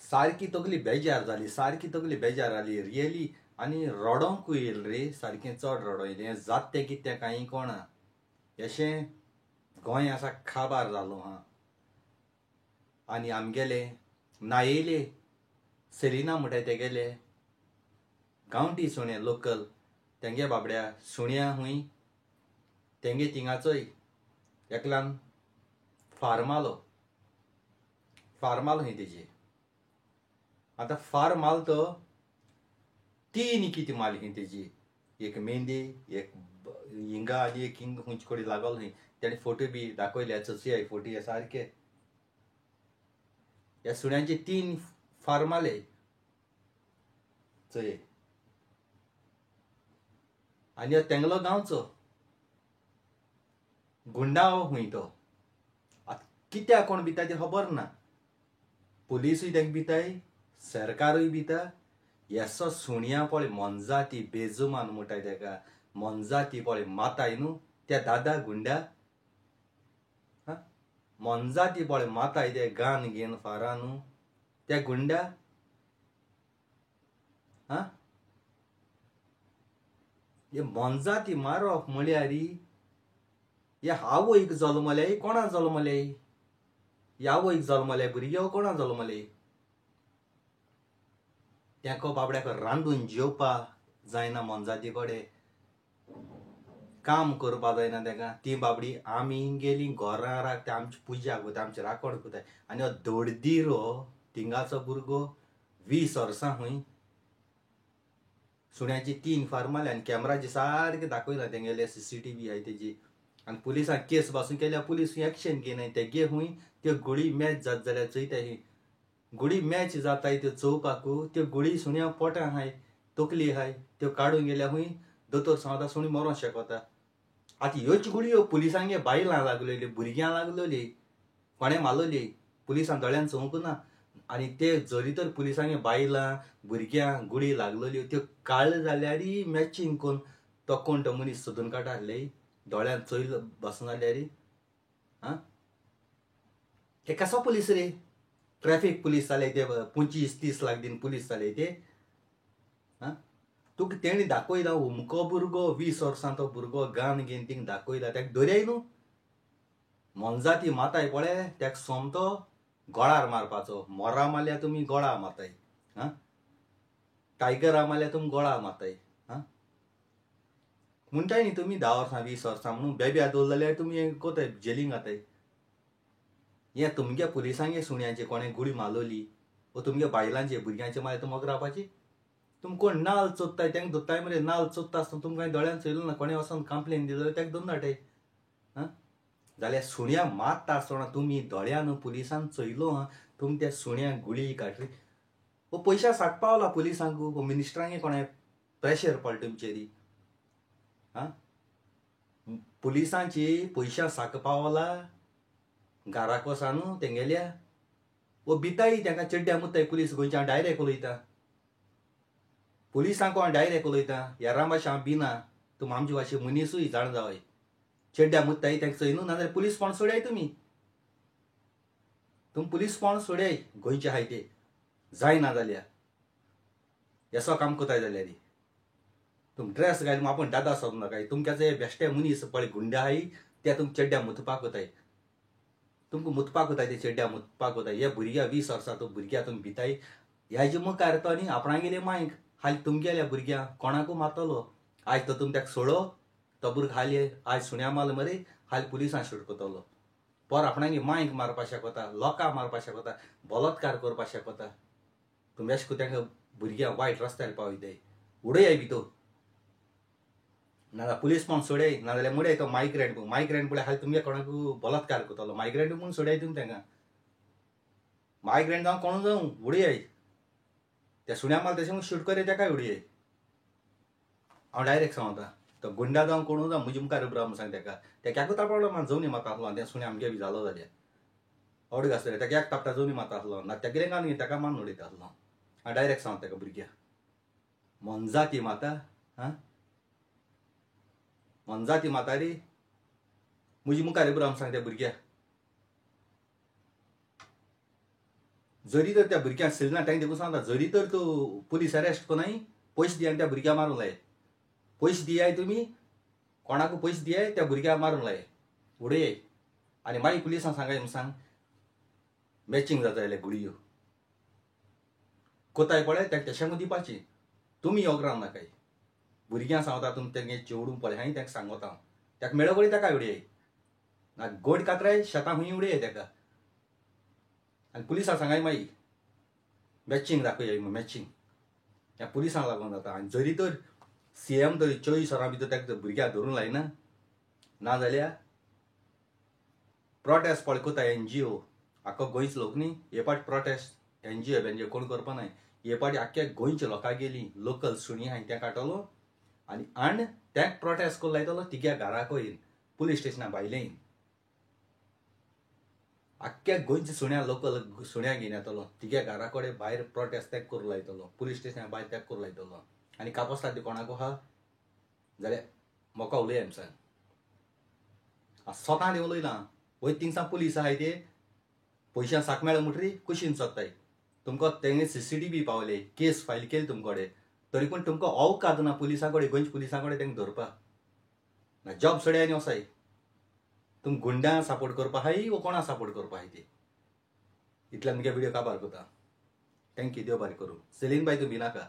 सारकी तगली बेजार जाली, सारकी तगली बेजार जाली रियली. आनी रडोंकूय येयलें रे, सारकें चड रडो येयलें. जात तें कितें कांय कोणा. अशें गोंय आसा काबार जालो हा. आनी आमगेले नायेले सेलिना म्हणटाय ते गेले गांवठी सुणे लोकल तेंगे बाबड्या सुण्या हुंय तेंगे थिंगाचोय एकल्यान फार्मालो हुंय तेजे. आतां फार्माल तो 3 कितें माल हुंय तेजी. एक मेहंदी, एक हिंगा आनी एक हिंग हुंयचे कडेन लागल हुंय. तेणे फोटो बी दाखयल्या, चोचयाय फोटो हे सारके. ह्या सुण्यांचे 3 फार्माले चोये. आनी हो तेंगलो गांवचो गुंडाळो हुंय तो. आतां कित्याक कोण भिता तें खबर ना. पुलीसूय तेंका भिताय, सरकारूय भिता. येसो सुण्या पळय मोनजाती बेजुमान म्हणटाय तेका, मोनजाती पळय माताय न्हू त्या दादा गुंडा. मोनजाती पळय माताय ते गान घेवन फारा न्हू त्या गुंडा. हे मोनजाती मारप म्हळ्यार हे आवयक जल्मले कोणा जल्मले. हे आवयक जल्मले भुरगे कोणा जल्मले. तेंको बाबड्याक रांदून जेवपा जायना, मोनजाती कडेन काम करपा जायना तेका. ती बाबडी आमी गेली घरां राखता, आमची पुजा कोताय, आमची राखण कोताय. आनी हो धडधीर थिंगाचो भुरगो 20 वर्सां हुंय. सुण्याची 3 फार्माले आनी कॅमेराचे सारके दाखयला तेंगेले CCTV आहाय तेजी. आनी पुलिसांक केस पासून केल्या, पुलीस एक्शन घेयनाय. तेगे हुंय त्यो गुळी मॅच जात जाल्यार चोयताय. गुळी मॅच जाताय त्यो चोवपाकू. त्यो गुळी सुण्या पोटां आहाय, तकली आहाय, त्यो काडून गेल्या हुंय. दोतोर सांगता सुणी मरों शेकोता. आतां ह्योच गुळयो पुलिसांगे बायलां लागलेली, भुरग्यां लागलेली, कोणें मारलोली. पुलिसां दोळ्यान चोवंक ना. आनी ते जरी तर पुलिसांगे बायलां भुरग्यांक गुळी लागलेल्यो त्यो काळ्ळ जाल्यार मॅचींग कोन्न तो कोण तो मनीस सोदून काडटा आसले. दोळ्यान चोयल बसना जाल्यार हे कसो पुलीस रे. ट्रॅफिक पुलीस जाले ते 25-30 लाख दिन पुलीस जाले ते. तुका तेणी दाखयला हुमको भुरगो 20 वर्सांचो भुरगो गान घेवन थिंग दाखयला. तेका धरयाय न्हू. मोनजाती माताय पळय तेका सोमतो गोळार मारपाचो. मोरा मारल्यार तुमी गोळा मारताय, टायगरा मारल्यार तुमी गोळा मारताय. म्हणटाय न्ही तुमी 10 वर्सां 20 वर्सां म्हणून बेब्या दवरलें जाल्यार तुमी कोताय जेलींत घाताय. हे तुमगे पुलिसांगे सुण्यांचे कोणें गुळी मारलोली वो तुमगे बायलांचे भुरग्यांचे मारल्यार तुमी मोग रावपाची. तुमी कोण नाल्ल चोत्ताय तेंका धरताय मरे. नाल्ल चोत्ता आसतना तुमकां दोळ्यान चोयलो ना, कोणें वचोन कंप्लेन दिली जाल्यार तेका दोन धाडटाय. जाल्यार सुण्या मारता आसतना तुमी दोळ्यान पुलिसान चोयलो तुमी त्या सुण्यांक गुळी काडरी. वो पयशा सांगपा पावला पुलिसांक, वो मिनिस्टरांगे कोणें प्रेशर पडला तुमचेरी. पुलिसांची पयशा सांगपा पावला घराक वसान तेंगेल्या. वो भिताय तेंका चड्ड्या मुताय पुलीस गोंयच्या डायरेक्ट उलयता. पुलिसांक कोण डायरेक्ट उलयता. हेरां भाशेन हांव भिना. तुमी आमचे भाशे मनीसूय जाण जावय. चड्ड्या मुताय तेंका चोय न्हू, नाजाल्यार पुलीस पोंड सोड्याय तुमी पुलीस पोंड सोड्याय गोंयचे आहाय ते. जायना जाल्यार येसो काम कोताय जाल्यार तुमी ड्रेस घालून आपूण दादा सोद नाकाय. तुमचे बेश्टे मनीस पळय गुंडे आहाय ते तुमकां चड्ड्या मुतपाक कोताय. तुमकां मुतपाक कोताय ते चड्ड्या मुतपाक कोताय. हे भुरग्या 20 वर्सांचो भुरग्या तुमी भिताय. ह्याचे मुखार तो न्ही आपणागेले मांयक हाल तुमगेल्या भुरग्यां कोणाकू मारतलो. आयज तो तुमी तेका सोडो, तो भुरगो हाल आयज सुण्या मारलो मरे, हाल पुलिसां शूट कोतलो. पर आपणागे मांयक मारपा शेकोता, लोकां मारपा शेकोता, बलात्कार करपा शेकोता. तुमी अशें करून तेंका भुरग्यांक वायट रस्त्यार पावयताय. उडयाय भितर नाजाल्यार पुलीस पोंड सोड्याय, नाजाल्यार मुडयाय तो मायग्रेंट पळय हाल तुमगे कोणाकू बलात्कार कोतलो. मायग्रेंट म्हूण सोड्याय तुमी तेंका. मायग्रेंट जावं कोणू जावं उडयाय. त्या सुण्या माल तशें म्हूण शूट करया तेकाय उडयाय. हांव डायरेक्ट सांगता. तो गुंडा जावं कोणू जावं म्हजे मुखार उबो राव म्हूण सांग तेका. तेका तापडलो मान जवनी मारता आसलो त्या सुण्या आमगे बी जालो जाल्यार अवडीक आसतलें. तेका एक तापटा जवनी मारता आसलो ना तेगेलें गान घेवन तेका मारून उडयता आसलो. हांव डायरेक्ट सांगता तेका भुरग्याक. मोनजाती माता मोनजाती माता रे. म्हजे मुखार उबो राव म्हूण सांग त्या भुरग्याक. जरी तर त्या भुरग्याक सिलना टाइम देखून सांगता, जरी तर तो पुलीस अरेस्ट कोनाय पयशे दियान त्या भुरग्याक मारूंक लाय. पयशे दियाय तुम्ही, कोणाक पयशे दियाय त्या भुरग्याक मारूंक लाय, उडये. आनी मागीर पुलिसांक सांगाय म्हूण सांग मॅचिंग जाता जाल्यार गुळयो कोताय पळय ताका तेशांकूय दिवपाची. तुमी योग राव नाकाय. भुरग्यां सांगता तुमी तेंगे चेवडून पळय हांवें ताका सांगता हांव. ताका मेळो पळय ताका उडये ना गोड कातराय शेतां हुंय उडये ताका. आनी पुलिसांक सांगाय मागीर मॅचिंग दाखय म्हूण मॅचिंग. त्या पुलिसांक लागून जाता. आनी जरी तर CM तर 24 वरां भितर ताका भुरग्याक धरून लायना, नाजाल्यार प्रोटेस्ट पळय कोता NGO आख्खो गोंयचो लोक न्ही, हे पाटी प्रोटेस्ट NGO बेंजीओ कोण करपा नाय. हे पाटी आख्ख्या गोंयच्या लोकांक गेली लोकल सुणी हांवें त्या काडटलो आनी ताका प्रोटेस्ट करून लायतलो तिग्या घराक येवन पुलीस स्टेशना भायले येवन. आख्ख्या गोंयच्या सुण्या लोकल सुण्या घेवन येतलो तिग्या घरा कडेन भायर प्रोटेस्ट तेक करून लायतलो, पुलीस स्टेशना भायर तेक करून लायतलो. आनी कापोस्ताद कोणाक आहा जाल्यार म्हाका उलय आमी सांग. स्वता देव उलयलां वय थिंगसा पुलीस आहाय ते पयशां साक मेळ्ळो म्हणटरी कुशीन सोदताय. तुमकां तेंगे CCTV पावले, केस फायल केली तुमचे कडेन, तरी पूण तुमकां अवकाद ना पुलिसां कडेन, गोंयच्या पुलिसां कडेन तेंका धरपाक. ना जॉब सोडे आनी वसाय. तुम गुंड्यांक सपोर्ट करपा आहाय वो कोणाक सपोर्ट करपा आहाय ते. इतल्यान मुगे व्हिडिओ काबार कोता. थँक्यू. देव बरें करूं. सेलीन बाय तूं भिनाका.